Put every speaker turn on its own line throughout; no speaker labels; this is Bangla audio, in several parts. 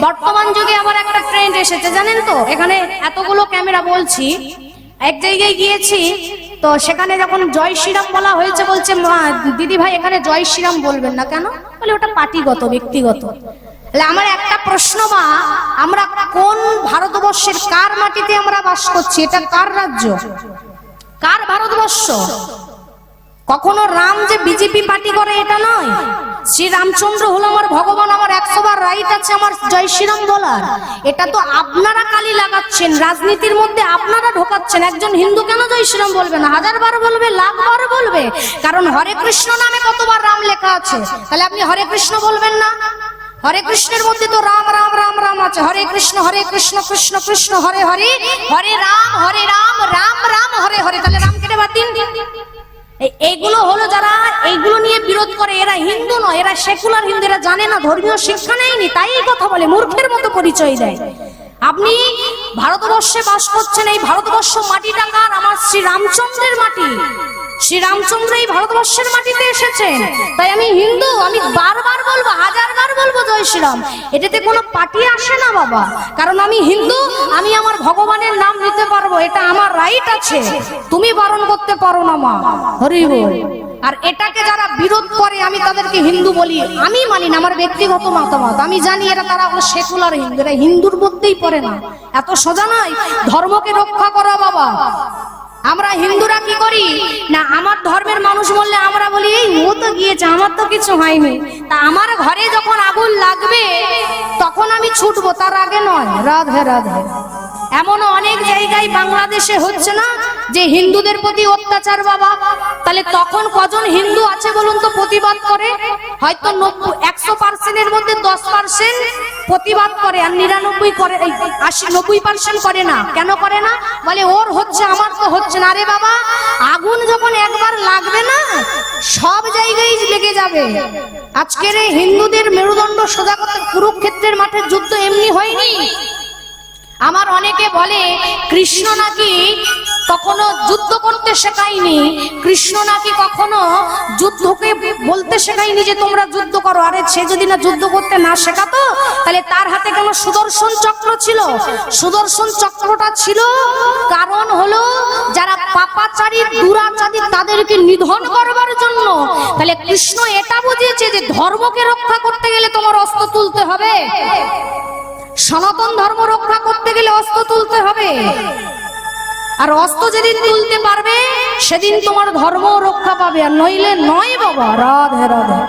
বর্তমান যুগে আবার একটা ট্রেন্ড এসেছে জানেন তো, এখানে এতগুলো ক্যামেরা বলছি, এক জায়গায় গিয়েছি তো সেখানে যখন জয় শ্রীরাম বলা হয়েছে বলছে দিদি ভাই এখানে জয় শ্রীরাম বলবেন না কেন, বলে ওটা পার্টিগত ব্যক্তিগত। আমার একটা প্রশ্ন, মা আমরা কোন ভারতবর্ষের কার মাটিতে আমরা বাস করছি? এটা কার রাজ্য, কার ভারতবর্ষ? কখনো রাম যে বিজেপি পার্টি করে এটা নয়, শ্রী রামচন্দ্র হলো আমার ভগবান, আমার 100 বার রাইট আছে আমার জয় শ্রীরাম বলার। এটা তো আপনারা কালি লাগাচ্ছেন, রাজনীতির মধ্যে আপনারা ঢোকাচ্ছেন। একজন হিন্দু কেন জয় শ্রীরাম বলবে না? 1000 বার বলবে, লাখ বার বলবে, কারণ হরে কৃষ্ণ নামে কতবার রাম লেখা আছে। তাহলে আপনি হরে কৃষ্ণ বলবেন না? হরে কৃষ্ণের মধ্যে তো রাম রাম রাম রাম আছে। হরে কৃষ্ণ কৃষ্ণ কৃষ্ণ হরে হরে, হরে রাম রাম রাম হরে হরে। তাহলে রাম কেটে বাদ দিন। এইগুলো হলো যারা এইগুলো নিয়ে বিরোধ করে, এরা হিন্দু নয়, এরা সেকুলার হিন্দু, এরা জানে না, ধর্মীয় শিক্ষা নেয়নি, তাই এই কথা বলে, মূর্খের মতো পরিচয় দেয়। আপনি ভারতবর্ষে বাস করছেন, এই ভারতবর্ষ মাটিটা কার? আমার শ্রী রামচন্দ্রের মাটি। শ্রী রামচন্দ্র এই ভারতবর্ষের মাটিতে এসেছেন, তাই আমি হিন্দু, আমি বারবার বলবো, 1000 বার বলবো জয় শ্রীরাম। এটাতে কোনো পার্টি আসে না বাবা, কারণ আমি হিন্দু, আমি আমার ভগবানের নাম নিতে পারবো, এটা আমার রাইট আছে, তুমি বারণ করতে পারো না মা। হরি বল। আর এটাকে যারা বিরোধ করে আমি তাদেরকে হিন্দু বলি, আমি মানি না, আমার ব্যক্তিগত মতামত। আমি জানি এরা তারা হলো সেকুলার হিন্দু, এরা হিন্দুর মধ্যেই পড়ে না, এত সোজা নয় ধর্মকে রক্ষা করা বাবা। আমরা হিন্দুরা কি করি না, আমার ধর্মের মানুষ বললে আমরা বলি এই ও তো গিয়েছে, আমার তো কিছু হয়নি। তা আমার ঘরে যখন আগুন লাগবে তখন আমি ছুটবো, তার আগে নয়। রাধে রাধে। এমন অনেক জায়গায় বাংলাদেশে হচ্ছে না যে হিন্দুদের প্রতি অত্যাচার বাবা, তাহলে তখন কজন হিন্দু আছে বলুন তো প্রতিবাদ করে? হয়তো 100%-এর মধ্যে 10% প্রতিবাদ করে, আর 99 করে, 90% করে না। কেন করে না? বলে ওর হচ্ছে আমার তো হচ্ছে না। আরে বাবা, আগুন যখন একবার লাগবে না সব জায়গায় লেগে যাবে। আজকের এই হিন্দুদের মেরুদণ্ড সোজা করতে কুরুক্ষেত্রের মাঠে যুদ্ধ এমনি হয়নি। আমার অনেকে বলে কৃষ্ণ নাকি কখনো যুদ্ধ করতে শেখায়নি, কৃষ্ণ নাকি কখনো যুদ্ধকে বলতে শেখায়নি যে তোমরা যুদ্ধ করো। আরে সে যদি না যুদ্ধ করতে না শেখাতো তাহলে তার হাতে কেন সুদর্শন চক্র ছিল? সুদর্শন চক্রটা ছিল কারণ হলো যারা পাপাচারী দুরাচারী তাদেরকে নিধন করবার জন্য। তাহলে কৃষ্ণ এটা বুঝিয়েছে যে ধর্মকে রক্ষা করতে গেলে তোমার অস্ত্র তুলতে হবে, সনাতন ধর্ম রক্ষা করতে গেলে অস্ত্র তুলতে হবে। আর অস্ত্র যেদিন তুলতে পারবে সেদিন তোমার ধর্ম রক্ষা পাবে, আর নইলে নয় বাবা। রাধে রাধে।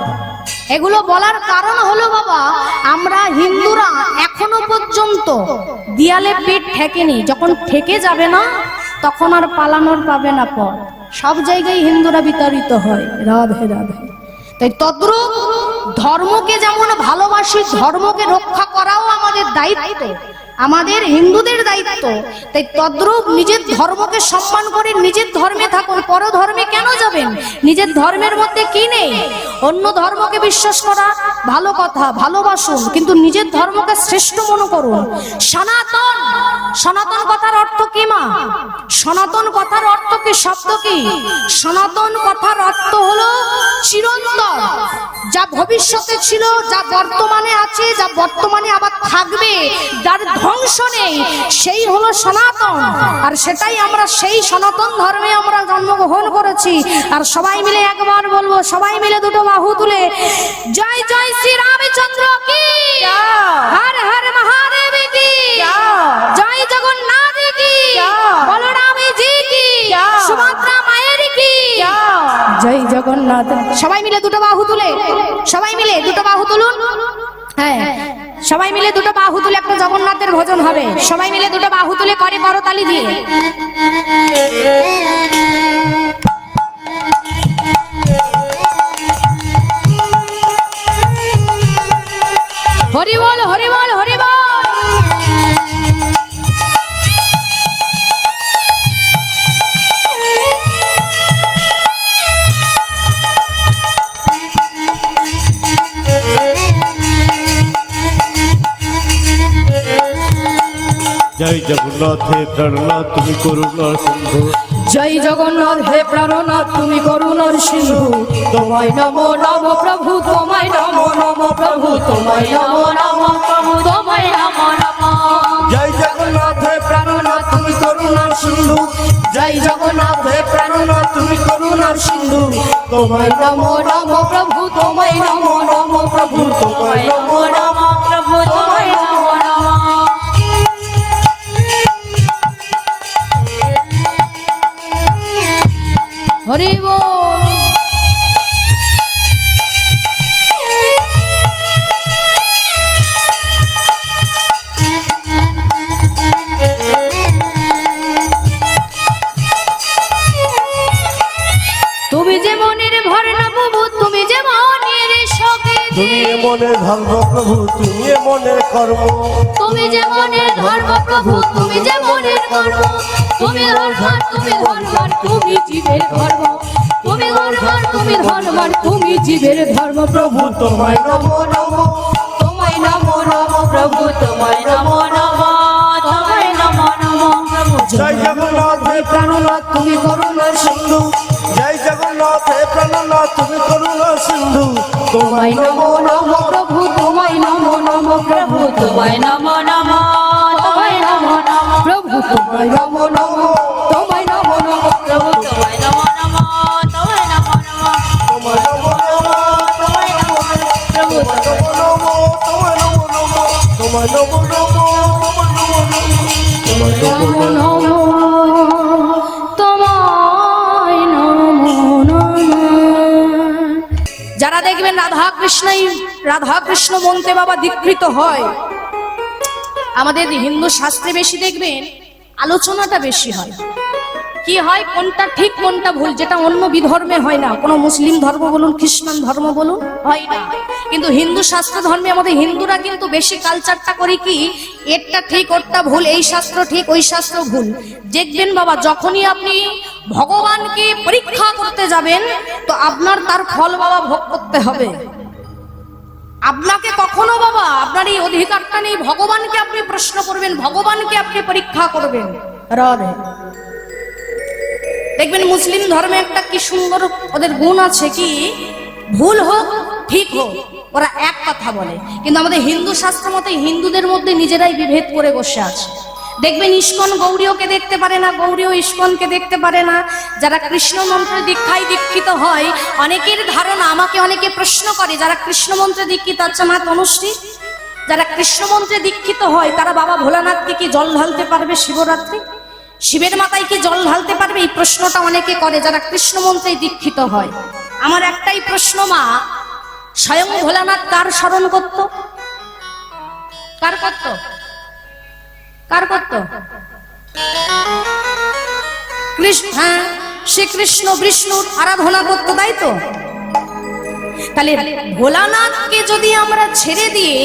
এগুলো বলার কারণ হলো বাবা, আমরা হিন্দুরা এখনো পর্যন্ত দেয়ালে পেট ঠেকেনি, যখন ঠেকে যাবে না তখন আর পালানোর পাবে না পথ। সব জায়গায় হিন্দুরা বিতাড়িত হয়। রাধে রাধে। তাই তদ্রূপ ধর্মকে যেমন ভালোবাসি, ধর্মকে রক্ষা করাও আমাদের দায়িত্ব, আমাদের হিন্দুদের দায়িত্ব। তাই তদ্রূপ নিজের ধর্মকে সম্মান করে নিজের ধর্মে থাকুন, পর ধর্মে কেন যাবেন? নিজের ধর্মের মধ্যে কি নেই? অন্য ধর্মকে বিশ্বাস করা ভালো কথা, ভালোবাসুন, কিন্তু নিজের ধর্মকে শ্রেষ্ঠ মনে করুন। সনাতন, সনাতন কথার অর্থ কি মা? সনাতন কথার অর্থ কি? শব্দ কি? সনাতন কথার অর্থ হলো চিরন্তন, যা ভবিষ্যতে ছিল, যা বর্তমানে আছে, যা বর্তমানে আবার থাকবে, যার ধ্বংস নেই, সেই হলো সনাতন। আর সেটাই আমরা, সেই সনাতন ধর্মে আমরা জন্মগ্রহণ করেছি। আর সবাই মিলে একবার বলবো, সবাই মিলে দুটো বাহু তুলে, জয় জয় শ্রী রামচন্দ্র কি, হর হর মহাদেব কি, জয় জগন্নাথ কি, বলরাম জি কি, সুভদ্রা মায়ের কি, জয় জগন্নাথ। সবাই মিলে দুটো বাহু তুলে, সবাই মিলে দুটো বাহু তুলুন। হ্যাঁ, সবাই মিলে দুটো বাহু তুলে একটা জগন্নাথের ভজন হবে। সবাই মিলে দুটো বাহু তুলে করে করতালি দিয়ে হরি বল হরি বল হরি বল।
জয় জগন্নাথ হে প্রাণনাথ তুমি করুণার সিন্ধু,
জয় জগন্নাথ হে প্রাণনাথ তুমি করুণার সিন্ধু। তোমায় নমো নমো প্রভু, তোমায় নমো নমো প্রভু, তোমায় নমো নমো প্রভু, তোমায় জয় জগন্নাথ হে প্রাণনাথ তুমি করুণার সিন্ধু তোমায় নমো নমো প্রভু তোমায় নমো নমো প্রভু তোমায় নমো নমো প্রভু তোমায় নমো নমো হরি বল। তুমি যে মনের ভরনা প্রভু তুমি যে মনের শোকে
তুমি এ মনের ধর্ম প্রভু তুমি এ মনের কর্ম
তুমি যে মনের ধর্ম প্রভু তুমি যে মনের কর্ম তুমি ধর্মার তুমি ধর্মার তুমি জীবের ধর্ম তুমি ধর্মার তুমি ধর্মার তুমি জীবের ধর্ম প্রভু তোমায় নমো নমো তোমায় নমো নমো প্রভু তোমায় নমো নমো তোমায় নমো নমো প্রভু
জয় জগন্নাথ হে
প্রাণনাথ তুমি করুণার সিন্ধু
জয় জগন্নাথ হে প্রাণনাথ তুমি করুণার সিন্ধু
তোমায় নমো নমো প্রভু তোমায় নমো নমো প্রভু তোমায় নমো নমো তোমায় নমো নমো প্রভু তোমায় নমো নমো তোমায় নমো নমো প্রভু তোমায় নমো নমো তোমায় নমো নমো
তোমায় নমো নমো
তোমায় নমো প্রভু
তোমায় নমো তোমায় নমো নমো তোমায় নমো নমো তোমায় নমো
নমো নমো তোমায় নমো নমো। যারা দেখবেন রাধা কৃষ্ণ মন্ত্রে বাবা দীক্ষিত হয়, আমাদের হিন্দু শাস্ত্রে বেশি দেখবেন আলোচনাটা বেশি হয়। কি হয় কোনটা ঠিক কোনটা ভুল, যেটা অন্য বিধর্মে হয় না, কোনো মুসলিম ধর্ম বলুন খ্রিস্টান ধর্ম বলুন হয় না, কিন্তু হিন্দু শাস্ত্র ধর্মে আমাদের হিন্দুরা কিন্তু বেশি কালচারটা করি কি এরটা ঠিক ওরটা ভুল, এই শাস্ত্র ঠিক ওই শাস্ত্র ভুল। দেখবেন বাবা যখনই আপনি ভগবানকে পরীক্ষা করতে যাবেন তো আপনার তার ফল বাবা ভোগ করতে হবে। আপনাকে কখনো বাবা আপনার এই অধিকারটা নেই ভগবানকে আপনি প্রশ্ন করবেন, ভগবানকে আপনি পরীক্ষা করবেন। রাধে। দেখবেন মুসলিম ধর্মে একটা কি সুন্দর ওদের গুণ আছে, কি ভুল হোক ঠিক হোক ওরা এক কথা বলে, কিন্তু আমাদের হিন্দু শাস্ত্র মতে হিন্দুদের মধ্যে নিজেরাই বিভেদ করে বসে আছে। দেখবেন ইস্কন গৌরীয়কে দেখতে পারে না, গৌরীয় ইস্কনকে দেখতে পারে না। যারা কৃষ্ণ মন্ত্রে দীক্ষায় দীক্ষিত হয় অনেকের ধারণা, আমাকে অনেকে প্রশ্ন করে যারা কৃষ্ণ মন্ত্রে দীক্ষিত, আচ্ছা মা তনুশ্রী যারা কৃষ্ণ মন্ত্রে দীক্ষিত হয় তারা বাবা ভোলানাথকে কি জল ঢালতে পারবে শিবরাত্রি? শিবের মাথায় কি জল ঢালতে পারবে? এই প্রশ্নটা অনেকে করে যারা কৃষ্ণ মন্ত্রে দীক্ষিত হয়। আমার একটাই প্রশ্ন মা, স্বয়ং ভোলানাথ কার স্মরণ করত? কার করত? কার করত? কৃষ্ণ। হ্যাঁ, শ্রীকৃষ্ণ বিষ্ণুর আরাধনা করতো, তাই তো? তাহলে ভোলানাথকে যদি আমরা ছেড়ে দিয়ে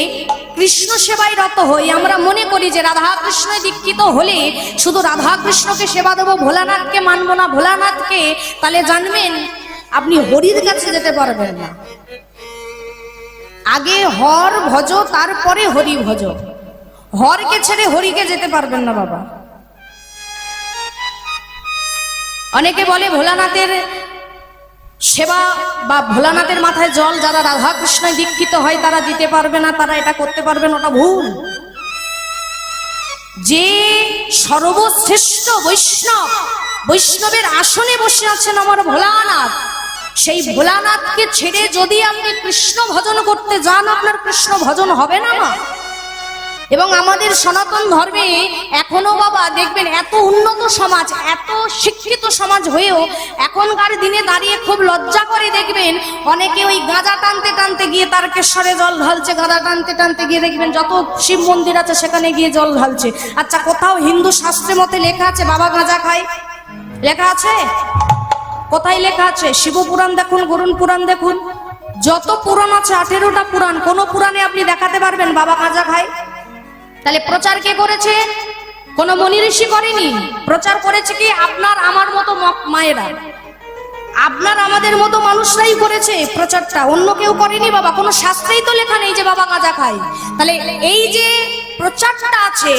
কৃষ্ণ সেবায় রত হই, আমরা মনে করি যে রাধা কৃষ্ণ দীক্ষিত হলে শুধু রাধা কৃষ্ণকে সেবা দেবো, ভোলানাথকে মানবো না ভোলানাথকে, তাহলে জানবেন আপনি হরির কাছে যেতে পারবেন না। আগে হর ভজ তারপরে হরি ভজ, হরকে ছেড়ে হরিকে যেতে পারবেন না বাবা। অনেকে বলে ভোলানাথের সেবা বা ভোলানাথের মাথায় জল যারা রাধা কৃষ্ণ দীক্ষিত হয় তারা দিতে পারবে না, তারা এটা করতে পারবে না, ওটা ভুল। যে সর্বশ্রেষ্ঠ বৈষ্ণব, বৈষ্ণবের আসনে বসে আছেন আমার ভোলানাথ, সেই ভোলানাথকে ছেড়ে যদি আপনি কৃষ্ণ ভজন করতে যান আপনার কৃষ্ণ ভজন হবে না। এবং আমাদের সনাতন ধর্মে এখনো বাবা দেখবেন এত উন্নত সমাজ, এত শিক্ষিত সমাজ হয়েও এখনকার দিনে দাঁড়িয়ে খুব লজ্জা করে দেখবেন অনেকে ওই গাঁজা টানতে টানতে গিয়ে তারকেশ্বরে জল ঢালছে, গাঁজা টানতে টানতে গিয়ে দেখবেন যত শিব মন্দির আছে সেখানে গিয়ে জল ঢালছে। আচ্ছা কোথাও হিন্দু শাস্ত্রের মতে লেখা আছে বাবা গাঁজা খায়? লেখা আছে? কোথায় লেখা আছে? শিবপুরাণ দেখুন, গরুণ পুরাণ দেখুন, যত পুরাণ আছে 18টা পুরাণ, কোন পুরাণে আপনি দেখাতে পারবেন বাবা গাঁজা খায়? তাহলে প্রচার কে করেছে? কোন মুনি ঋষি করেনি, প্রচার করেছে কি আপনার আমার মতো মায়েরা, আপনার আমাদের মতো মানুষরাই করেছে প্রচারটা, অন্য কেউ করেনি বাবা। কোনো শাস্ত্রেই তো লেখা নেই যে বাবা গাঁজা খায়। তাহলে এই যে প্রচারটা আছে,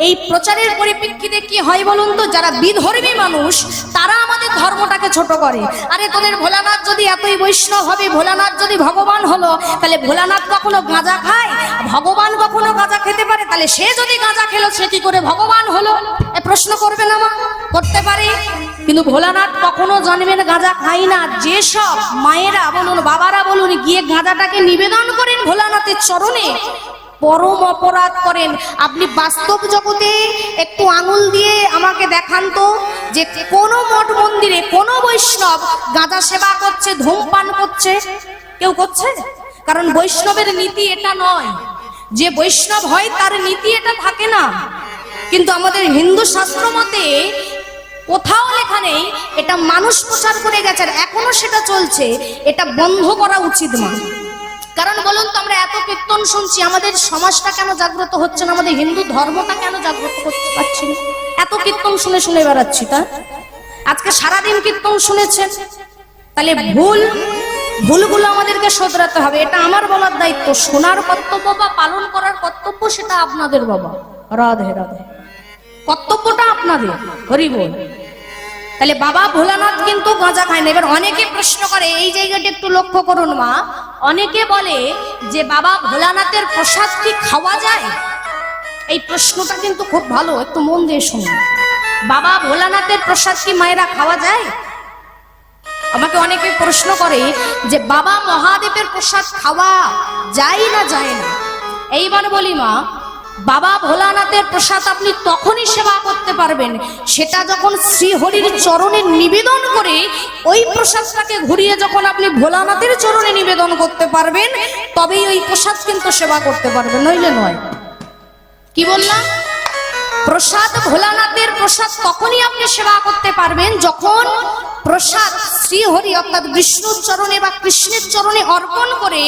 এই প্রচারের পরিপ্রেক্ষিতে কি হয় বলুন তো, যারা বিধর্মী মানুষ তারা আমাদের ধর্মটাকে ছোট করে। আরে তোদের ভোলানাথ যদি এতই বৈষ্ণব হবে, ভোলানাথ যদি ভগবান হলো, তাহলে ভোলানাথ কখনো গাঁজা খায়? ভগবান কখনো গাঁজা খেতে পারে? তাহলে সে যদি গাঁজা খেলো সে কি করে ভগবান হলো? এ প্রশ্ন করবে না মা? করতে পারে। কিন্তু ভোলানাথ কখনো জন্মের গাঁজা খাই না। যেসব মায়েরা বলুন বাবারা বলুন গিয়ে গাঁজাটাকে নিবেদন করেন ভোলানাথের চরণে, পরম অপরাধ করেন। আপনি বাস্তব জগতে একটু আঙুল দিয়ে আমাকে দেখান তো যে কোনো মঠ মন্দিরে কোনো বৈষ্ণব গাঁজা সেবা করছে, ধূমপান করছে? কেউ করছে? কারণ বৈষ্ণবের নীতি এটা নয়। যে বৈষ্ণব হয় তার নীতি এটা থাকে না। কিন্তু আমাদের হিন্দু শাস্ত্র মতে কোথাও লেখা নেই, এটা মানুষ প্রচার করে গেছে, এখনো সেটা চলছে। এটা বন্ধ করা উচিত না। কারণ বলুন তো, আমরা এত কীর্তন শুনছি, আমাদের সমাজটা কেন জাগ্রত হচ্ছে না? আমাদের হিন্দু ধর্মটা কেন জাগ্রত করতে পারছি না? এত কীর্তন শুনে শুনে বেড়াচ্ছি, তা আজকে সারাদিন কীর্তন শুনেছেন, তাহলে ভুলগুলো আমাদেরকে শোধরাতে হবে। এটা আমার বলার দায়িত্ব। শোনার কর্তব্য বা পালন করার কর্তব্য সেটা আপনাদের। বাবা রাধে রাধে, কর্তব্যটা আপনাদের। হরি বল। তাহলে বাবা ভোলানাথ কিন্তু গাঁজা খায় না। এবার অনেকে প্রশ্ন করে, এই জায়গাটা একটু লক্ষ্য করুন মা, অনেকে বলে যে বাবা ভোলানাথের প্রসাদ কি খাওয়া যায়? এই প্রশ্নটা কিন্তু খুব ভালো, একটু মন দিয়ে শুনুন। বাবা ভোলানাথের প্রসাদ কি মায়েরা খাওয়া যায়? আমাকে অনেকে প্রশ্ন করে যে বাবা মহাদেবের প্রসাদ খাওয়া যায় না যায় না? এইবার বলি মা, বাবা ভোলানাথের প্রসাদ আপনি তখনই সেবা করতে পারবেন সেটা যখন শ্রীহরির চরণে নিবেদন করে ওই প্রসাদটাকে ঘুরিয়ে যখন আপনি ভোলানাথের চরণে নিবেদন করতে পারবেন, তবেই ওই প্রসাদ কিন্তু সেবা করতে পারবেন, নইলে নয়। কি বললাম? প্রসাদ ভোলানাথের প্রসাদ তখনই আপনি সেবা করতে পারবেন যখন প্রসাদ শ্রীহরি অর্থাৎ বিষ্ণুর চরণে বা কৃষ্ণের চরণে অর্পণ করে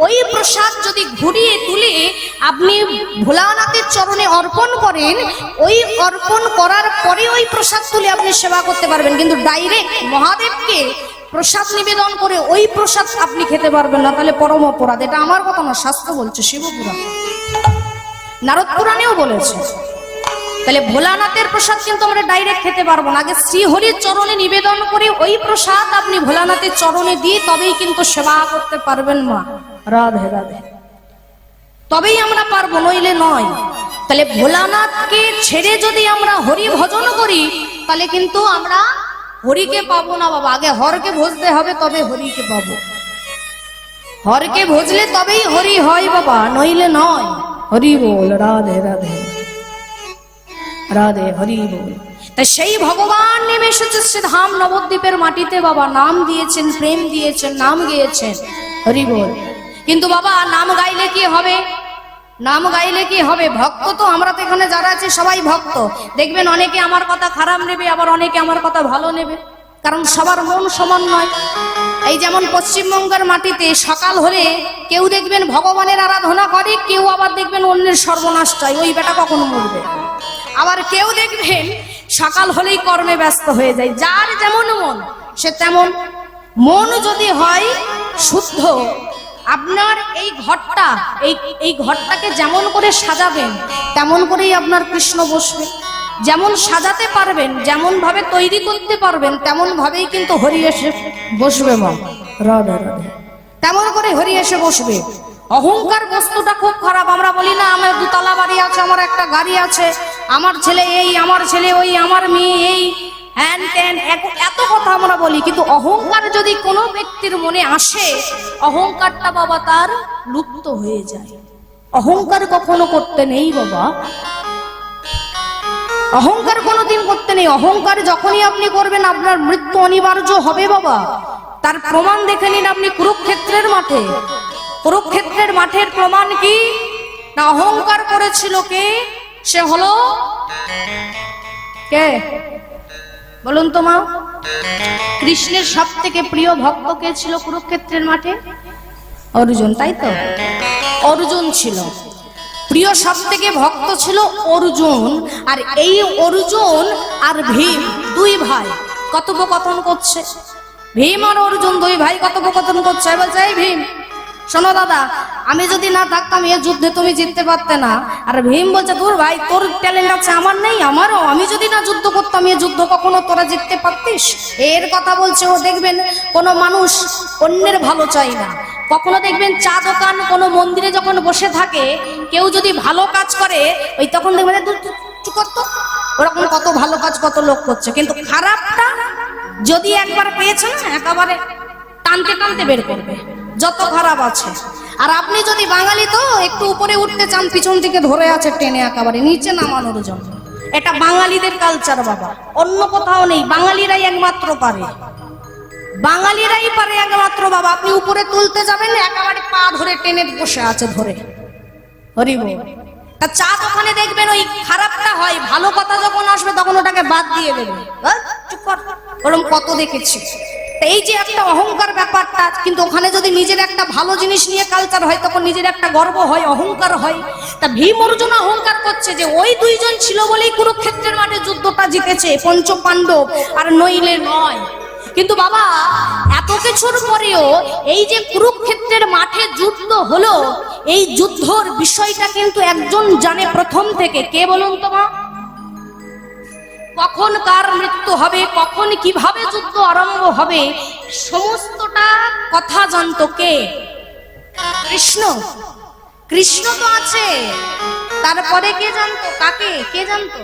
ওই প্রসাদ যদি ঘুরিয়ে তুলে আপনি ভোলানাথের চরণে অর্পণ করেন, ওই অর্পণ করার পরে ওই প্রসাদ তুলে আপনি সেবা করতে পারবেন। কিন্তু ডাইরেক্ট মহাদেবকে প্রসাদ নিবেদন করে ওই প্রসাদ আপনি খেতে পারবেন না, তাহলে পরম অপরাধ। এটা আমার কথা না, শাস্ত্র বলছে, শিবপুরাণ, নারদ পুরাণেও বলেছে। তাহলে ভোলানাথের প্রসাদ কিন্তু আমরা ডাইরেক্ট খেতে পারবো না, আগে শ্রীহরির চরণে নিবেদন করে ওই প্রসাদ আপনি ভোলানাথের চরণে দিয়ে তবেই কিন্তু সেবা করতে পারবেন মা। রাধে রাধে, তবেই আমরা পারবো, নইলে নয়। তাহলে ভোলানাথকে ছেড়ে যদি আমরা হরি ভজন করি তাহলে কিন্তু আমরা হরিকে পাবো না বাবা। আগে হরকে ভজতে হবে, তবে হরিকে পাবো। হরকে ভজলে তবেই হরি হয় বাবা, নইলে নয়। হরি বল। রাধে রাধে রাধে, হরি বল। তাই সেই ভগবান নেমে এসেছে সে ধাম নবদ্বীপের মাটিতে বাবা, নাম দিয়েছেন, প্রেম দিয়েছেন, নাম গেয়েছেন। হরি বল। কিন্তু বাবা নাম গাইলে কি হবে? নাম গাইলে কি হবে? ভক্ত তো আমরা তো এখানে যারা আছে সবাই ভক্ত। দেখবেন অনেকে আমার কথা খারাপ নেবে, আবার অনেকে আমার কথা ভালো নেবে, কারণ সবার মন সমান নয়। এই যেমন পশ্চিমবঙ্গের মাটিতে সকাল হলে কেউ দেখবেন ভগবানের আরাধনা করে, কেউ আবার দেখবেন অন্যের সর্বনাশ চাই, ওই বেটা কখন মরবে। আবার কেউ দেখবেন সকাল হলেই কর্মে ব্যস্ত হয়ে যায়। যার যেমন মন সে তেমন। মন যদি হয় শুদ্ধ, আপনার এই ঘরটা এই ঘরটাকে যেমন করে সাজাবেন তেমন করেই আপনার কৃষ্ণ বসবে। যেমন সাজাতে পারবেন, যেমন ভাবে তৈরি করতে পারবেন, তেমন ভাবেই কিন্তু হরি এসে বসবে মা। রাধে রাধে, তেমন করে হরি এসে বসবে। অহংকার বস্তুটা খুব খারাপ। আমরা বলি না আমার দুতলা বাড়ি আছে, আমার একটা গাড়ি আছে, আমার ছেলে এই, আমার ছেলে ওই, আমার মেয়ে এই, হ্যান ত্যান, এত কথা আমরা বলি। কিন্তু অহংকার যদি কোনো ব্যক্তির মনে আসে, অহংকারটা বাবা তার লুপ্ত হয়ে যায়। অহংকার কখনো করতে নেই বাবা, অহংকার কোনোদিন করতে নেই। অহংকার যখনই আপনি করবেন আপনার মৃত্যু অনিবার্য হবে বাবা। তার প্রমাণ দেখে নিন আপনি কুরুক্ষেত্রের মাঠে। কুরুক্ষেত্রের মাঠের প্রমাণ কি না? অহংকার করেছিল কে? সে হলো কে বলুন তো মা? কৃষ্ণের সব থেকে প্রিয় ভক্ত কে ছিল কুরুক্ষেত্রের মাঠে? অর্জুন, তাই তো? অর্জুন ছিল প্রিয়, সব থেকে ভক্ত ছিল অর্জুন। আর এই অর্জুন আর ভীম দুই ভাই কথোপকথন করছে। ভীম আর অর্জুন দুই ভাই কথোপকথন করছে। বলছে, এই ভীম শোনো দাদা, আমি যদি না থাকতাম এই যুদ্ধে তুমি জিততে পারতে না। আর ভীম বলছে, তোর ভাই তোর ট্যালেন্ট আছে, আমার নেই? আমারও। আমি যদি না যুদ্ধ করতাম এই যুদ্ধ কখনো তোরা জিততে পারতিস? এর কথা বলছে ও। দেখবেন কোনো মানুষ অন্যের ভালো চাই না। কখনো দেখবেন চা দোকান কোনো মন্দিরে যখন বসে থাকে, কেউ যদি ভালো কাজ করে ওই তখন দেখবেন চুপ কর তো। ওরকম কত ভালো কাজ কত লোক করছে, কিন্তু খারাপটা যদি একবার পেয়েছে না একেবারে টানতে টানতে বের করবে যত খারাপ আছে। আর আপনি যদি বাঙালি তো একটু উপরে উঠতে চান, পিছন থেকে ধরে আছে টেনে একেবারে নিচে নামানোর জন্য। এটা বাঙালিদের কালচার বাবা, অন্য কোথাও নেই, বাঙালিরাই একমাত্র পারে, বাঙালিরাই পারে একমাত্র বাবা। আপনি উপরে তুলতে যাবেন একেবারে পা ধরে টেনে বসে আছে ধরে। হরি বল। তা চাঁদ ওখানে দেখবেন ওই খারাপটা হয়, ভালো কথা যখন আসবে তখন ওটাকে বাদ দিয়ে দেবে। চুপ কর, ওরকম কত দেখেছি। এই যে একটা অহংকার ব্যাপারটা, কিন্তু ওখানে যদি নিজের একটা ভালো জিনিস নিয়ে কালচার হয় তখন নিজের একটা গর্ব হয়, অহংকার হয়। তা ভীম অর্জুন অহংকার করছে যে ওই দুইজন ছিল বলেই কুরুক্ষেত্রের মাঠে যুদ্ধটা জিতেছে, পঞ্চ পাণ্ডব, আর নইলে নয়। কিন্তু বাবা এত কিছুর পরেও এই যে কুরুক্ষেত্রের মাঠে যুদ্ধ হলো, এই যুদ্ধর বিষয়টা কিন্তু একজন জানে প্রথম থেকে। কে বলুন তো মা? কখন কার মৃত্যু হবে, কখন কিভাবে যুদ্ধ আরম্ভ হবে, সমস্তটা কথা জানতো কে? কৃষ্ণ। কৃষ্ণ তো আছে, তারপরে কে জানতো? কাকে? কে জানতো?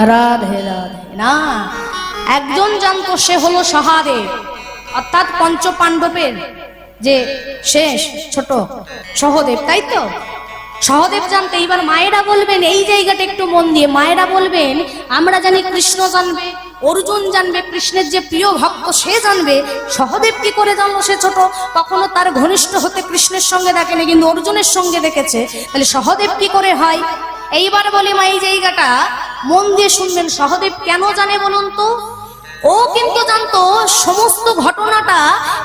রাধে রাধে না, একজন জানতো, সে হলো সহাদেব, অর্থাৎ পঞ্চ পাণ্ডবের যে শেষ ছোট সহদেব, তাই তো? সহদেব জানতে। এইবার মায়েরা বলবেন এই জায়গাটা একটু মন দিয়ে, মায়েরা বলবেন আমরা জানি কৃষ্ণ জানবে, অর্জুন জানবে, কৃষ্ণের যে প্রিয় ভক্ত সে জানবে, সহদেব কি করে জানলো সে ছোট? কখনো তার ঘনিষ্ঠ হতে কৃষ্ণের সঙ্গে দেখেনি, কিন্তু অর্জুনের সঙ্গে দেখেছে, তাহলে সহদেব কি করে হয়? এইবার বলি মা এই জায়গাটা মন দিয়ে শুনবেন। সহদেব কেন জানে বলুন তো? ও কিন্তু জানতো সমস্ত ঘটনাটা,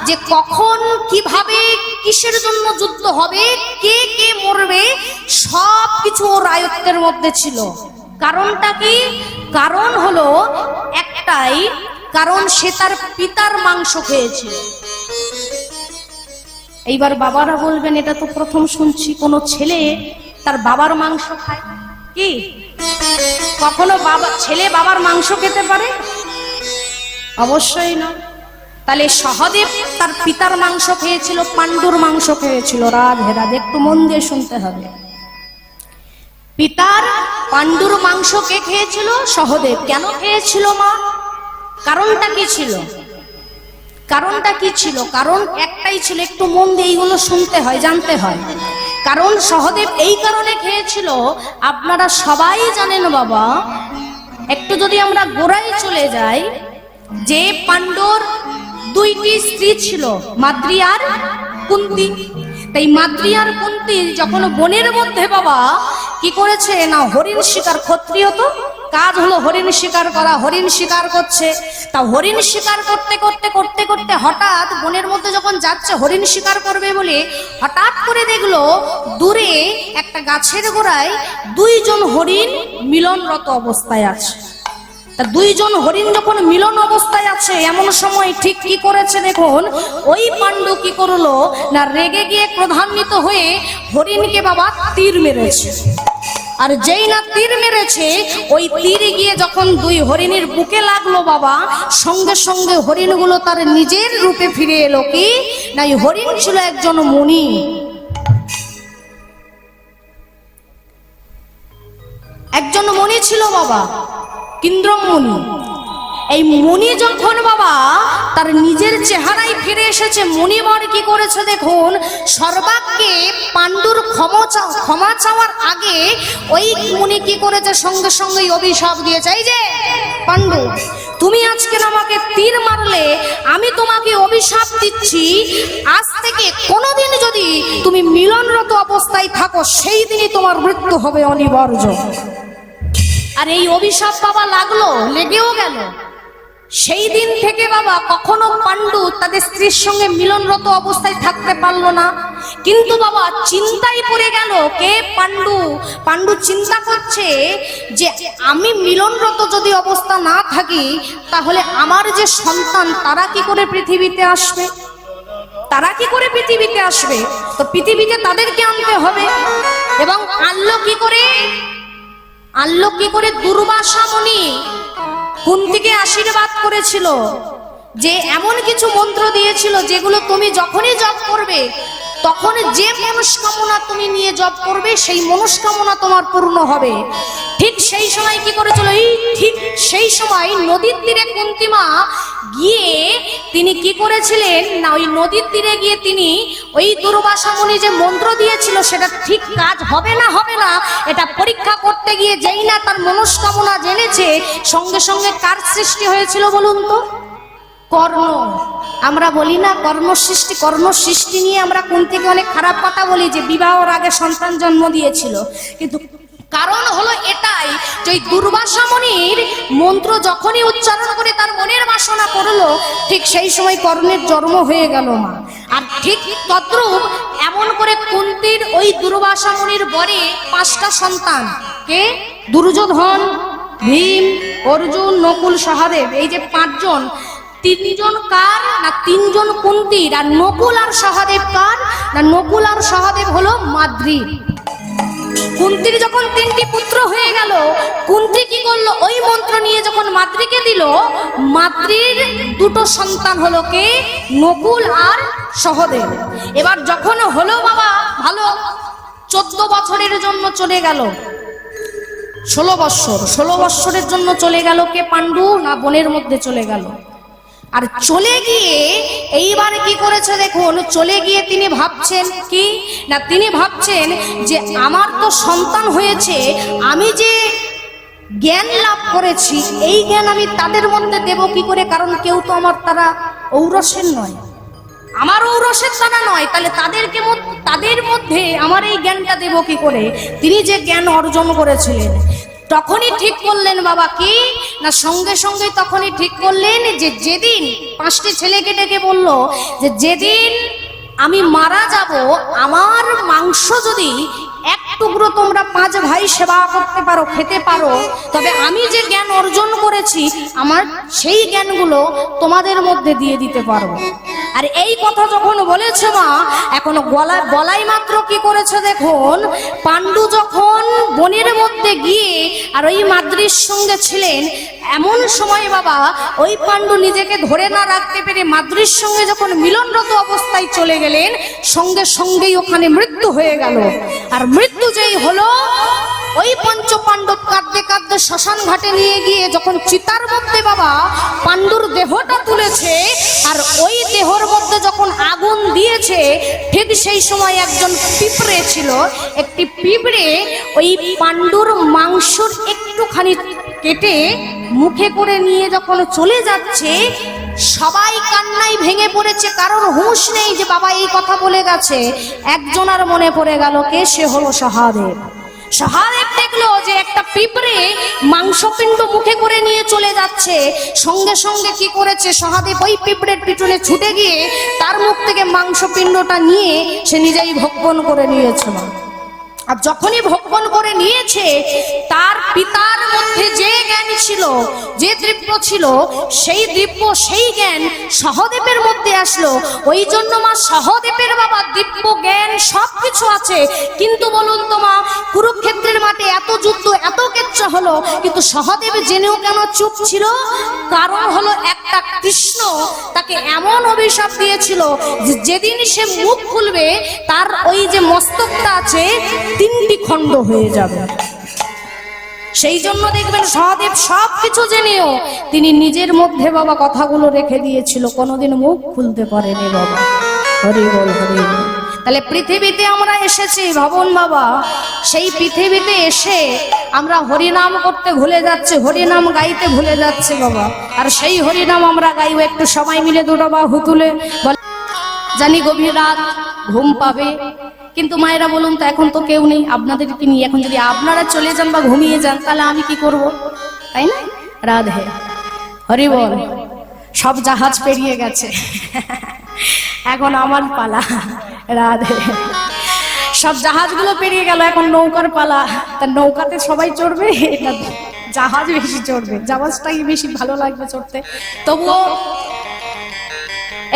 যে কখন কিভাবে কিসের জন্য যুদ্ধ হবে, কে কে মরবে, সব কিছু ওর আয়ত্তের মধ্যে ছিল। কারণটা কি? কারণ হলো একটাই, কারণ সে তার পিতার মাংস খেয়েছিল। এইবার বাবারা বলবেন এটা তো প্রথম শুনছি, কোন ছেলে তার বাবার মাংস খায় কি? কখনো ছেলে বাবার মাংস খেতে পারে? অবশ্যই না। তাহলে সহদেব তার পিতার মাংস খেয়েছিল, পাণ্ডুর মাংস খেয়েছিল। রাধে রাধে, একটু মন দিয়ে শুনতে হবে। পিতার পাণ্ডুর মাংস কে খেয়েছিল? সহদেব। কেন খেয়েছিল মা? কারণটা কি ছিল? কারণটা কি ছিল? কারণ একটাই ছিল, একটু মন দিয়ে এইগুলো শুনতে হয়, জানতে হয়। কারণ সহদেব এই কারণে খেয়েছিল, আপনারা সবাই জানেন বাবা। একটু যদি আমরা গোড়ায় চলে যাই, যে পাণ্ডুর দুইটি স্ত্রী ছিল, মাদ্রী আর কুন্তী। তাই মাদ্রী আর কুন্তী যখন বনের মধ্যে বাবা কি করেছে না, হরিণ শিকার, ক্ষত্রিয় তো কাজ হলো হরিণ শিকার করা, হরিণ শিকার করছে। তা হরিণ শিকার করতে করতে করতে করতে হঠাৎ বনের মধ্যে যখন যাচ্ছে হরিণ শিকার করবে বলে, হঠাৎ করে দেখলো দূরে একটা গাছের গোড়ায় দুইজন হরিণ মিলনরত অবস্থায় আছে। তা দুইজন হরিণ যখন মিলন অবস্থায় আছে, এমন সময় ঠিক কি করেছে দেখুন, ওই পাণ্ডু কি করলো না, রেগে গিয়ে ক্রোধান্বিত হয়ে হরিণকে বাবা তীর মেরেছে। আর যেই না তীর মেরেছে, ওই তীর গিয়ে যখন দুই হরিণের বুকে লাগলো বাবা, সঙ্গে সঙ্গে হরিণগুলো তার নিজের রূপে ফিরে এলো। কি না, এই হরিণ ছিল একজন মুনি। একজন মুনি ছিল বাবা, কিন্দ্রম মুনি। এই মুনি যখন বাবা তার নিজের চেহারায় ফিরে এসেছে, মুনিবর কি করেছে দেখুন, সর্বাগ্যে পাণ্ডুর ক্ষমা চাওয়ার আগে ওই মুনি কি করেছে, সঙ্গে সঙ্গে অভিশাপ দিয়েছে। এই যে পাণ্ডু, তুমি আজকে আমাকে তীর মারলে, আমি তোমাকে অভিশাপ দিচ্ছি, আজ থেকে কোনোদিন যদি তুমি মিলনরত অবস্থায় থাকো, সেই দিনই তোমার মৃত্যু হবে অনিবার্য। আর এই অভিশাপ বাবা লাগলো, লেগেও গেল। সেই দিন থেকে বাবা কখনো পাণ্ডু তাদের স্ত্রীর সঙ্গে মিলনরত অবস্থায় থাকতে পারলো না। কিন্তু বাবা চিন্তায় পড়ে গেল কে? পাণ্ডু। পাণ্ডু চিন্তা করছে যে আমি মিলনরত যদি অবস্থা না থাকি, তাহলে আমার যে সন্তান তারা কি করে পৃথিবীতে আসবে? তারা কি করে পৃথিবীতে আসবে? তো পৃথিবীতে তাদেরকে আনতে হবে। এবং আনলো কি করে? আনলো কি করে? দুর্বাসা মুনি কুন্তীকে আশীর্বাদ করেছিল, যে এমন কিছু মন্ত্র দিয়েছিল যেগুলো তুমি যখনই জপ করবে তখন যে মনস্কামনা তুমি নিয়ে জপ করবে সেই মনস্কামনা তোমার পূর্ণ হবে। ঠিক সেই সময় কি করেছিল, এই ঠিক সেই সময় নদীর তীরে কুন্তী মা গিয়ে তিনি কি করেছিলেন না, ওই নদীর তীরে গিয়ে তিনি ওই দুর্বাসা মুনি যে মন্ত্র দিয়েছিল সেটা ঠিক কাজ হবে না এটা পরীক্ষা করতে গিয়ে যেই না তার মনস্কামনা জেনেছে, সঙ্গে সঙ্গে কার সৃষ্টি হয়েছিল বলুন তো? কর্ণ। আমরা বলি না কর্ণ সৃষ্টি নিয়ে আমরা কুন্তীকে অনেক খারাপ কথা বলি যে বিবাহের আগে সন্তান জন্ম দিয়েছিল, কিন্তু কারণ হলো এটাই যে দুর্বাসা মুনির মন্ত্র যখনই উচ্চারণ করে তার মনের বাসনা করলো, ঠিক সেই সময় কর্ণের জন্ম হয়ে গেল মা। আর ঠিক তদ্রূপ এমন করে কুন্তীর ওই দুর্বাসা মুনির বরে 5টা সন্তান, কে? দুর্যোধন, ভীম, অর্জুন, নকুল, সহদেব, এই যে 5 জন। 3 জন কার না 3 জন কুন্তীর, আর নকুল আর সহদেব কার না নকুল আর সহদেব হলো মাদ্রীর। কুন্তীর যখন 3টি পুত্র হয়ে গেল, কুন্তী কি করলো, ওই মন্ত্র নিয়ে যখন মাদ্রীকে দিল, মাদ্রীর 2টো সন্তান হলো, কে? নকুল আর সহদেব। এবার যখন হলো বাবা ভালো, 14 বছরের জন্য চলে গেল, 16 বছরের জন্য চলে গেল, কে? পাণ্ডু না বনের মধ্যে চলে গেল। আর চলে গিয়ে এইবার কি করেছে দেখুন, চলে গিয়ে তিনি ভাবছেন কি না, তিনি ভাবছেন যে আমার তো সন্তান হয়েছে, আমি যে জ্ঞান লাভ করেছি এই জ্ঞান আমি তাদের মধ্যে দেব কি করে, কারণ কেউ তো আমার তারা ঔরসের নয়, আমার ঔরসের তারা নয়, তাহলে তাদের মধ্যে আমার এই জ্ঞানটা দেব কি করে। তিনি যে জ্ঞান অর্জন করেছিলেন তখনই ঠিক করলেন বাবা কি না, সঙ্গে সঙ্গে তখনই ঠিক করলেন যে যেদিন 5টি ছেলেকে ডেকে বলল যে যেদিন আমি মারা যাব, আমার মাংস যদি 1 টুকরো তোমরা 5 ভাই সেবা করতে পারো, খেতে পারো, তবে আমি যে জ্ঞান অর্জন করেছি আমার সেই জ্ঞানগুলো তোমাদের মধ্যে দিয়ে দিতে পারবো। আর এই কথা যখন বলেছে মা, এখন গলায় মাত্র কি করেছে দেখুন, পাণ্ডু যখন বনের মধ্যে গিয়ে আর ওই মাদ্রীর সঙ্গে ছিলেন, এমন সময় বাবা ওই পাণ্ডু নিজেকে ধরে না রাখতে পেরে মাদ্রীর সঙ্গে যখন মিলনরত অবস্থায় চলে গেলেন, সঙ্গে সঙ্গেই ওখানে মৃত্যু হয়ে গেল। আর মৃত্যু যেই হলো, ওই পঞ্চপাণ্ডব কাঁদতে কাঁদতে শ্মশান ঘাটে নিয়ে গিয়ে যখন চিতার মধ্যে বাবা পাণ্ডুর দেহটা তুলেছে, আর ওই দেহর মধ্যে যখন আগুন দিয়েছে, ঠিক সেই সময় একজন পিঁপড়ে ছিল, একটি পিঁপড়ে ওই পাণ্ডুর মাংসর একটুখানি কেটে মুখে করে নিয়ে যখন চলে যাচ্ছে, সবাই কান্নায় ভেঙে পড়েছে, কারণ হুঁশ নেই যে বাবা এই কথা বলে গেছে। একজনের মনে পড়ে গেল, কে? সে হলো সহদেব। সহদেব দেখলো যে একটা পিঁপড়ে মাংসপিণ্ড মুখে করে নিয়ে চলে যাচ্ছে, সঙ্গে সঙ্গে কি করেছে, সহদেব ওই পিঁপড়ের পিছনে ছুটে গিয়ে তার মুখ থেকে মাংসপিণ্ডটা নিয়ে সে নিজেই ভক্ষণ করে নিয়েছিল। আর যখনই ভক্ষণ করে নিয়েছে, তার পিতার মধ্যে যে জ্ঞান ছিল, যে দিব্য ছিল, সেই দিব্য সেই জ্ঞান সহদেবের মধ্যে আসলো। ওই জন্য মা সহদেবের বাবা দিব্য জ্ঞান সবকিছু আছে, কিন্তু বলুন তো মা, কুরুক্ষেত্রের মাঠে এত যুদ্ধ এত কেচ্ছা হলো, কিন্তু সহদেব জেনেও কেন চুপ ছিল? কারণ হলো একটা, কৃষ্ণ তাকে এমন অভিশাপ দিয়েছিল যে যেদিন সে মুখ খুলবে তার ওই যে মস্তকটা আছে 3টি খণ্ড হয়ে যাবে। সেই জন্য দেখবেন সহদেব সবকিছু জেনেও তিনি নিজের মধ্যে বাবা কথাগুলো রেখে দিয়েছিল, কোনোদিন মুখ খুলতে পারেনি বাবা। হরি বল, হরি বল। তাহলে পৃথিবীতে আমরা এসেছি ভবন বাবা, সেই পৃথিবীতে এসে আমরা হরিনাম করতে ভুলে যাচ্ছি, হরিনাম গাইতে ভুলে যাচ্ছে বাবা। আর সেই হরিনাম আমরা গাইব একটু সবাই মিলে, 2টো বাহু তুলে। জানি গভীর রাত, ঘুম পাবে, কিন্তু মায়েরা বলুন তো, এখন তো কেউ নেই আপনাদেরকে নিয়ে, এখন যদি আপনারা চলে যান বা ঘুমিয়ে যান তাহলে আমি কি করব, তাই না? রাধে, হরি বল। সব জাহাজ পেরিয়ে গেছে, এখন আমার পালা। রাধে। সব জাহাজগুলো পেরিয়ে গেল, এখন নৌকার পালা। তা নৌকাতে সবাই চড়বে না জাহাজ বেশি চড়বে? জাহাজটাই বেশি ভালো লাগবে চড়তে। তবুও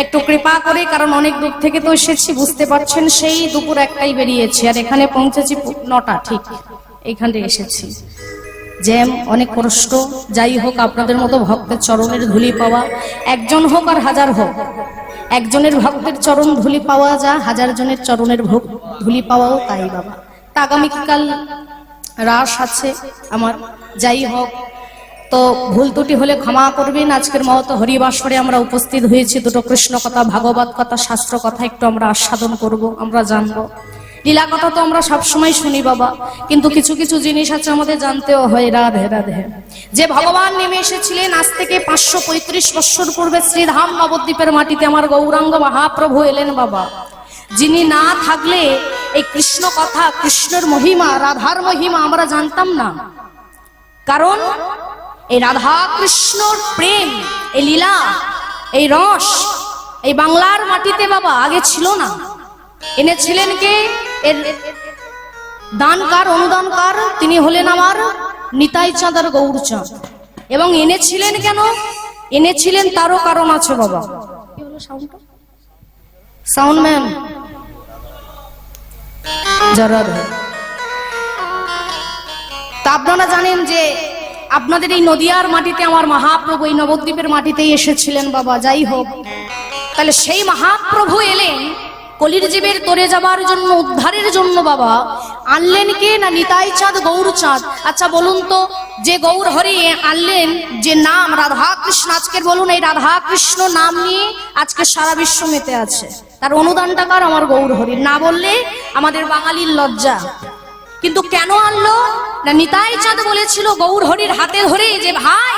একটু কৃপা করে, কারণ অনেক দূর থেকে তো এসেছি, বুঝতে পারছেন, সেই দুপুর 1টায় বেরিয়েছি আর এখানে পৌঁছেছি 9টা, ঠিক এইখানে এসেছি। জ্যাম, অনেক কষ্ট। যাই হোক, আপনাদের মতো ভক্তের চরণের ধুলি পাওয়া, একজন হোক আর 1000 হোক, একজনের ভক্তের চরণ ধুলি পাওয়া যায়, হাজার জনের চরণের ধুলি পাওয়াও তাই বাবা। তা আগামীকাল রাস আছে আমার, যাই হোক, তো ভুল ত্রুটি হলে ক্ষমা করবেন। আজকের মহতো হরিবাসরে আমরা উপস্থিত হয়েছি, দুটো কৃষ্ণ কথা, ভাগবত কথা, শাস্ত্র কথা একটু আমরা আস্বাদন করব, আমরা জানবো। লীলা কথা তো আমরা সবসময় শুনি বাবা, কিন্তু কিছু কিছু জিনিস আছে আমাদের জানতেও হয়। রাধে রাধে। যে ভগবান নেমে এসেছিলেন আজ থেকে 535 বৎসর পূর্বে শ্রীধাম নবদ্বীপের মাটিতে, আমার গৌরাঙ্গ মহাপ্রভু এলেন বাবা, যিনি না থাকলে এই কৃষ্ণ কথা, কৃষ্ণের মহিমা, রাধার মহিমা আমরা জানতাম না। কারণ এই রাধা কৃষ্ণর প্রেম, এই লীলা, এই রস এই বাংলার মাটিতে বাবা আগে ছিল না। এনেছিলেন কে? এর দানকার, অনুদানকার তিনি হলেন আমার নিতাই চাঁদ আর গৌরচাঁদ। এবং এনেছিলেন কেন? এনেছিলেন তারও কারণ আছে বাবা। কি হলো সাউন্ডটা? সাউন্ডম্যান যারা, তা আপনারা জানেন যে আপনাদের এই নদিয়ার মাটিতে আমার মহাপ্রভু এই নবদ্বীপের মাটিতেই এসেছিলেন বাবা। যাই হোক, তাহলে সেই মহাপ্রভু এলেন কলির জীবের তরে যাবার জন্য, উদ্ধারের জন্য বাবা। আনলেন কে? না নিতাই চাঁদ, গৌরচাঁদ। আচ্ছা বলুন তো, যে গৌর হরি আনলেন, যে নাম রাধা কৃষ্ণ, আজকের বলুন এই রাধা কৃষ্ণ নাম নিয়ে আজকে সারা বিশ্ব মেতে আছে, তার অনুদানটা কার? আমার গৌর হরি। না বললে আমাদের বাঙালির লজ্জা। কিন্তু কেন আনলো? না নিতাই চাঁদ বলেছিল গৌর হরির হাতে ধরে, যে ভাই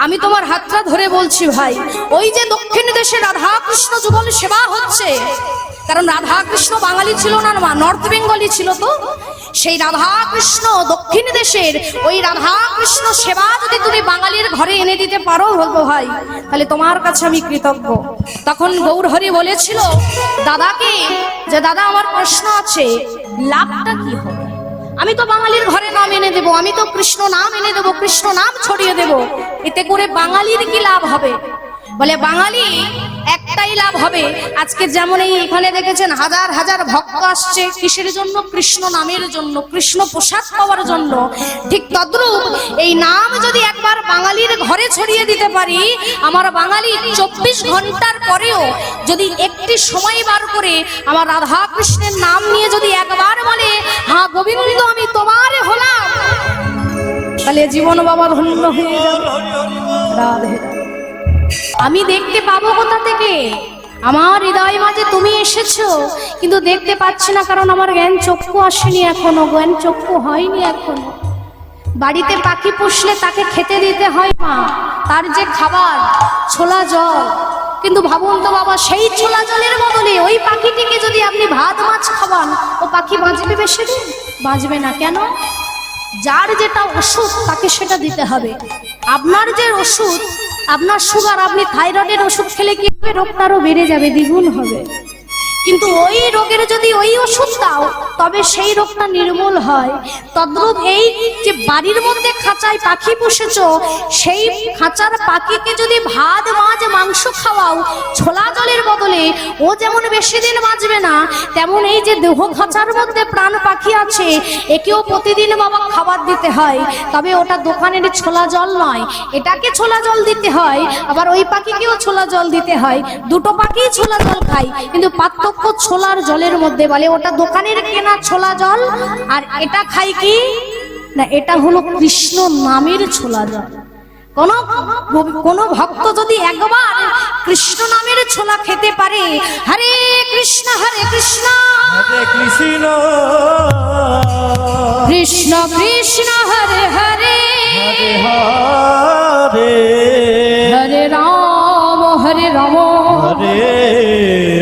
আমি তোমার হাতটা ধরে বলছি ভাই, ওই যে দক্ষিণ দেশে রাধা কৃষ্ণ যুগল সেবা হচ্ছে, কারণ রাধা কৃষ্ণ বাঙালি ছিল না, নর্থ বেঙ্গলি ছিল, তো সেই রাধা কৃষ্ণ দক্ষিণ দেশের ওই রাধা কৃষ্ণ সেবা যদি তুমি বাঙালির ঘরে এনে দিতে পারো বলবো ভাই, তাহলে তোমার কাছে আমি কৃতজ্ঞ। তখন গৌর হরি বলেছিল দাদাকে, যে দাদা আমার প্রশ্ন আছে, লাভটা কি হবে? আমি তো বাঙালির ঘরে নাম এনে দেবো, আমি তো কৃষ্ণ নাম এনে দেবো, কৃষ্ণ নাম ছড়িয়ে দেব, এতে করে বাঙালির কি লাভ হবে? বলে বাঙালি একটাই লাভ হবে। আজকে যেমন এই এখানে দেখেছেন হাজার হাজার ভক্ত আসছে, কিসের জন্য? কৃষ্ণ নামের জন্য, কৃষ্ণ প্রসাদ পাওয়ার জন্য। ঠিক তদ্রূপ এই নাম যদি একবার বাঙালির ঘরে ছড়িয়ে দিতে পারি, আমার বাঙালি 24 ঘন্টার পরেও যদি একটি সময় বার করে আমার রাধা কৃষ্ণের নাম নিয়ে যদি একবার বলে, হ্যাঁ গোবিন্দ আমি তোমার হলাম, তাহলে জীবন বাবা ধন্য হয়ে যাবে। রাধে। আমি দেখতে পাবো কোথা থেকে? আমার হৃদয় মাঝে তুমি এসেছো, কিন্তু দেখতে পাচ্ছি না, কারণ আমার জ্ঞান চক্ষু আসেনি এখনো, জ্ঞান চক্ষু হয়নি এখনো। বাড়িতে পাখি পুষলে তাকে খেতে দিতে হয় মা, তার যে খাবার ছোলা জল, কিন্তু ভাবুন তো বাবা, সেই ছোলা জলের বদলে ওই পাখিটিকে যদি আপনি ভাত মাছ খাওয়ান, ও পাখি বাঁচবে বেশি দিন? বাঁচবে না। কেন? যার যেটা ওষুধ তাকে সেটা দিতে হবে। আপনার যে ওষুধ, আপনার সুগার, আপনি থাইরয়েডের ওষুধ খেলে কি হবে? রোগটা আরো বেড়ে যাবে, দ্বিগুণ হবে। কিন্তু ওই রোগের যদি ওই ওষুধ দাও, তবে সেই রোগটা নির্মূল হয়। তদ্রূপ এই যে বাড়ির মধ্যে খাঁচায় পাখি পুষেছো, সেই খাঁচার পাখিকে যদি ভাত মাছ মাংস খাওয়াও ছোলা জলের বদলে, ও যেমন বেশি দিন বাঁচবে না, তেমন এই যে দেহ খাঁচার মধ্যে প্রাণ পাখি আছে, একেও প্রতিদিন বাবা খাবার দিতে হয়। তবে ওটা দোকানের ছোলা জল নয়, এটাকে ছোলা জল দিতে হয়, আবার ওই পাখিকেও ছোলা জল দিতে হয়। দুটো পাখি ছোলা জল খায়, কিন্তু পাত্র ছোলার জলের মধ্যে। বলে ওটা দোকানের কেনা ছোলা জল, আর এটা খাই কি না, এটা হলো কৃষ্ণ নামের ছোলা জল। কোন ভক্ত যদি একবার কৃষ্ণ নামের ছোলা খেতে পারে, হরে কৃষ্ণ কৃষ্ণ কৃষ্ণ কৃষ্ণ হরে হরে
হরে
হরে রাম হরে রাম
হরে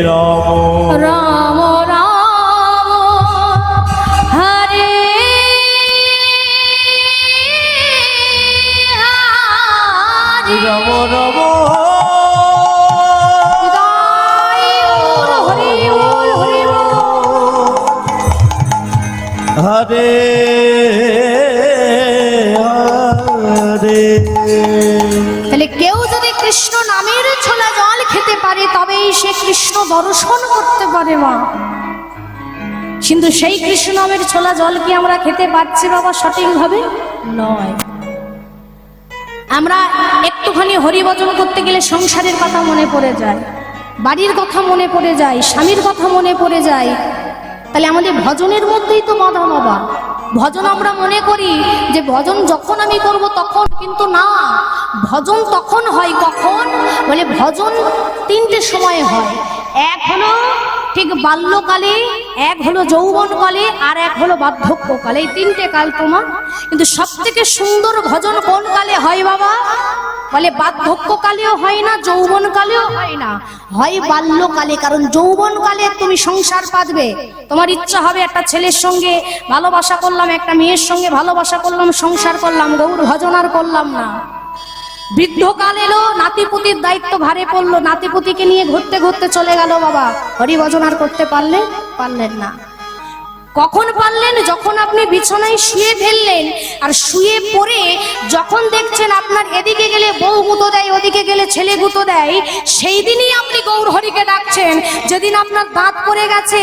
রাম
রাম রাম হরে হরে
রাম রাম হরে হরে।
তাহলে কেউ যদি কৃষ্ণ নামের ছোলা জল খেতে পারে, তবেই সে কৃষ্ণ দর্শন করতে পারে মা। কিন্তু সেই কৃষ্ণ নামের ছোলা জল কি আমরা খেতে পারছি বাবা সঠিকভাবে? নয়। আমরা একটুখানি হরিভজন করতে গেলে সংসারের কথা মনে পড়ে যায়, বাড়ির কথা মনে পড়ে যায়, স্বামীর কথা মনে পড়ে যায়। তাহলে আমাদের ভজনের মধ্যেই তো বাধা বাবা। ভজন আমরা মনে করি যে ভজন যখন আমি করব তখন, কিন্তু না, ভজন তখন হয় কখন বলে ভজন তিনটে সময়ে হয়। এক হলো ঠিক বাল্যকালে, এক হলো যৌবনকালে, আর এক হলো বার্ধক্যকালে। এই তিনটে কাল তোমার। কিন্তু সব থেকে সুন্দর ভজন কোন কালে হয় বাবা বলে বার্ধক্যকালেও হয় না, যৌবনকালেও হয় না, হয় বাল্যকালে। কারণ যৌবনকালে তুমি সংসার পাতবে, তোমার ইচ্ছা হবে একটা ছেলের সঙ্গে ভালোবাসা করলাম, একটা মেয়ের সঙ্গে ভালোবাসা করলাম, সংসার করলাম, গৌর ভজন আর করলাম না। বৃদ্ধকাল এলো, নাতিপুতির দায়িত্ব ভারে পড়লো, নাতিপুতিকে নিয়ে ঘুরতে ঘুরতে চলে গেল বাবা, হরিভজন আর করতে পারলেন না। কখন পারলেন? যখন আপনি বিছানায় শুয়ে ফেললেন, আর শুয়ে পড়ে যখন দেখছেন আপনার এদিকে গেলে বউ গুঁতো দেয়, ওদিকে গেলে ছেলে গুঁতো দেয়, সেই দিনই আপনি গৌর হরিকে ডাকছেন। যেদিন আপনার দাঁত পড়ে গেছে,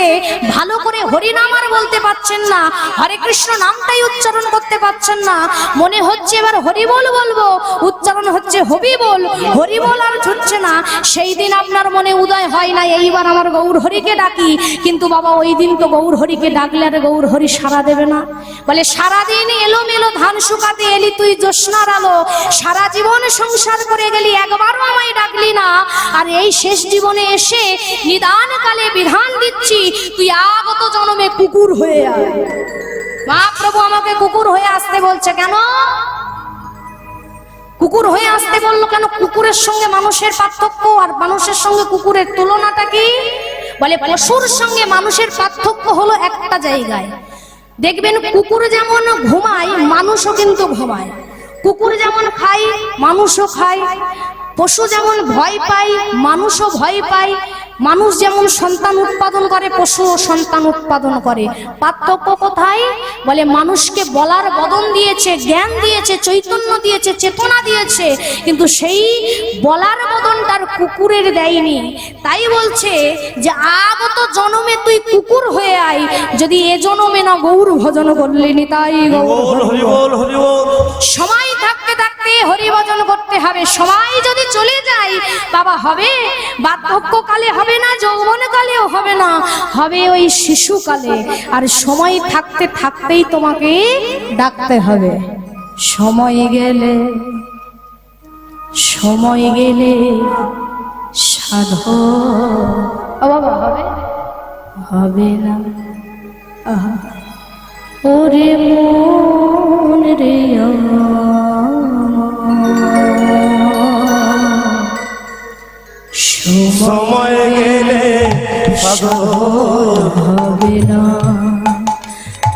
ভালো করে হরি নাম আর বলতে পারছেন না, হরে কৃষ্ণ নামটাই উচ্চারণ করতে পারছেন না, মনে হচ্ছে এবার হরি বল বলবো, উচ্চারণ হচ্ছে হবি বল, হরি বল আর ছুটছে না, সেই দিন আপনার মনে উদয় হয় না এইবার আমার গৌর হরিকে ডাকি। কিন্তু বাবা ওই দিন তো গৌর হরিকে ডাকলে আর গৌর হরি সারা দেবে না। বলে সারাদিন এলোমেলো ধান শুকাতে এলি তুই জ্যোৎস্নার আলো, সারা জীবন সংসার করে গেলি, একবারও আমায় ডাকলি না, আর এই শেষ জীবনে এসে নিদান কালে বিধান দিচ্ছি তুই আগত জন্মে কুকুর হয়ে আয়। মহাপ্রভু আমাকে কুকুর হয়ে আসতে বলছে কেন? কুকুর হয়ে আসতে বললো কেন? কুকুরের সঙ্গে মানুষের পার্থক্য আর মানুষের সঙ্গে কুকুরের তুলনাটা কি? বলে পশুর সঙ্গে মানুষের পার্থক্য হলো একটা জায়গায়। দেখবেন কুকুর যেমন ঘুমায়, মানুষও কিন্তু ঘুমায়। কুকুর যেমন খায়, মানুষও খায়। পশু যেমন ভয় পায়, মানুষও ভয় পায়। মানুষ যেমন সন্তান উৎপাদন করে, পশুও সন্তান উৎপাদন করে। পার্থক্য কোথায়? বলে মানুষকে বলার বদন দিয়েছে, জ্ঞান দিয়েছে, চৈতন্য দিয়েছে, চেতনা দিয়েছে, কিন্তু সেই বলার বদন তার কুকুরের দেয়নি। তাই বলছে যে আগত জন্মে তুই কুকুর হয়ে আয়, যদি এ জন্মে না গৌর ভজন করলেনি। তাই গৌর হরি বল, হরি বল। সময় থাকতে থাকতে হরি ভজন করতে হবে। সময় যদি চলে যায় বাবা হবে বার্ধক্যকালে, হবে না যৌবনকালেও হবে না, হবে ওই শিশুকালে। আর সময় থাকতে থাকতেই তোমাকে ডাকতে হবে। সময় গেলে সাধ বাবা হবে, হবে না। ওরে মন রে
সময় গেলে
হবে না,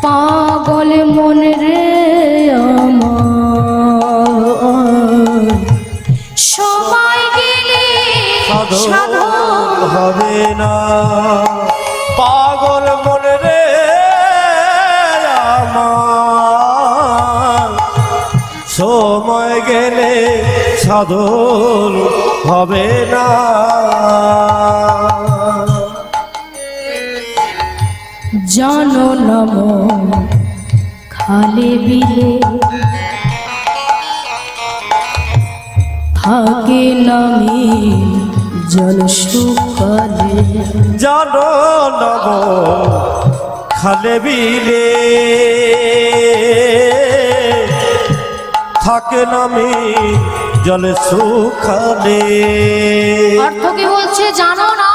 পাগল মন রে আমার, সময় গেলে সাধন
হবে না, পাগল মন রে আমার, সময় গেলে সাধন হবে না।
জানো নম খালে বিলে থাকে নামি জল শুকালে,
জানো নব খালে বিলে থাকে নামি জলে শুকালে।
অর্থ কি বলছে? জানো না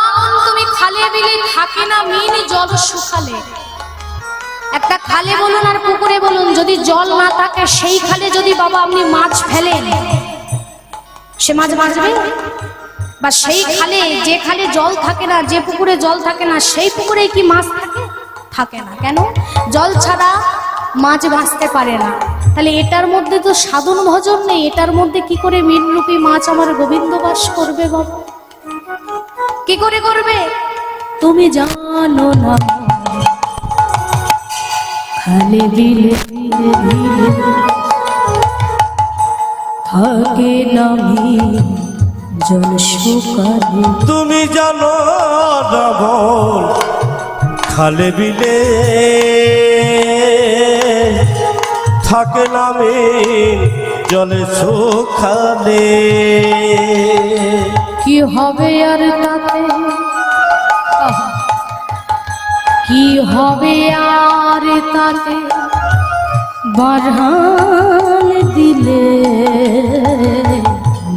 তুমি খালে বিলে থাকে না মিন জল শুকালে। একটা খালে বলুন আর পুকুরে বলুন, যদি জল না থাকে সেই খালে যদি বাবা আপনি মাছ ফেলেন, সে মাছ বাঁচবে? বা সেই খালে, যে খালে জল থাকে না, যে পুকুরে জল থাকে না, সেই পুকুরে কি মাছ থাকে? থাকে না। কেন? জল ছাড়া মাছ বাঁচতে পারে না। তাহলে এটার মধ্যে তো সাধন ভজন নেই, এটার মধ্যে কি করে মীনরূপী মাছ আমার গোবিন্দ বাস করবে বাবা? কি করে করবে? তুমি জানো না খালে বিলে থাকে নামি জল শুকালে।
তুমি জানো নব খালে বিলে থাকে নামি জলে শুকালে।
কি হবে আর তাতে, কি হবে আর তাতে, বারহান দিলে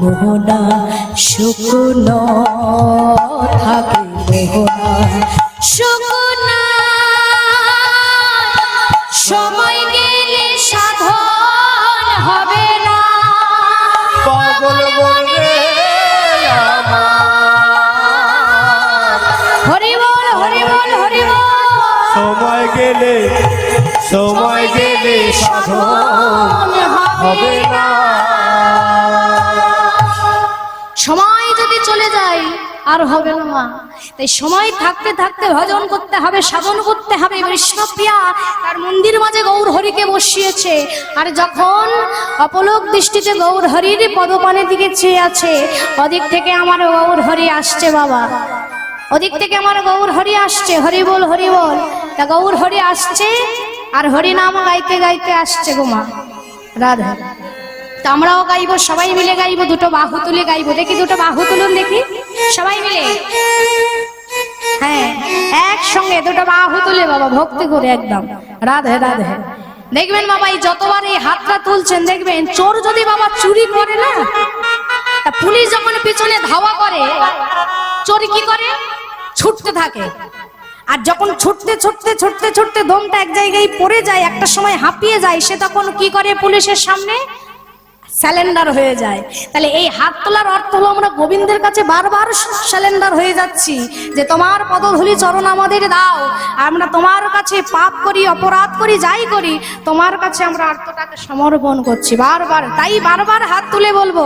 মোহনা শুকনো থাকে, মোহনা শুকনা সময় গেলে সাধন হবে না।
পাগল বলে
হরি বল হরি বল হরি বল।
সময় গেলে সাধন হবে না।
সময় যদি চলে যায় আর হবে না মা। তাই সময় থাকতে থাকতে ভজন করতে হবে, সাধন করতে হবে। বৈষ্ণবপ্রিয়া তার মন্দির মাঝে গৌর হরিকে বসিয়েছে, আর যখন অপলক দৃষ্টিতে গৌর হরির পদপানের দিকে চেয়ে আছে, ওদিক থেকে আমার গৌর হরি আসছে বাবা, ওদিক থেকে আমার গৌর হরি আসছে। হরি বল হরি বল। তা গৌর হরি আসছে আর হরি নাম গাইতে গাইতে আসছে গো মা রাধা। তা আমরাও গাইবো, সবাই মিলে গাইবো, দুটো বাহু তুলে গাইবো। দেখি দুটো বাহু তুলুন দেখি সবাই মিলে। হ্যাঁ একসঙ্গে দুটো বাহু তুলে বাবা ভক্তি করে একদম রাধে রাধে। দেখবেন বাবা এই যতবার এই হাতটা তুলছেন দেখবেন চোর যদি বাবা চুরি করে না, তা পুলিশ যখন পিছনে ধাওয়া করে চোর কি করে, ছুটতে থাকে। আর যখন ছুটতে ছুটতে ছুটতে ছুটতে দমটা এক জায়গায় পড়ে যায়, একটা সময় হাঁপিয়ে যায়, সে তখন কি করে পুলিশের সামনে স্যালেন্ডার হয়ে যায়। তাহলে এই হাত তোলার অর্থ হলো আমরা গোবিন্দের কাছে বারবার স্যালেন্ডার হয়ে যাচ্ছি, যে তোমার পদধূলি চরণ আমাদের দাও, আমরা তোমার কাছে পাপ করি অপরাধ করি যাই করি তোমার কাছে আমরা আত্মটাকে সমর্পণ করছি বারবার। তাই বারবার হাত তুলে বলবো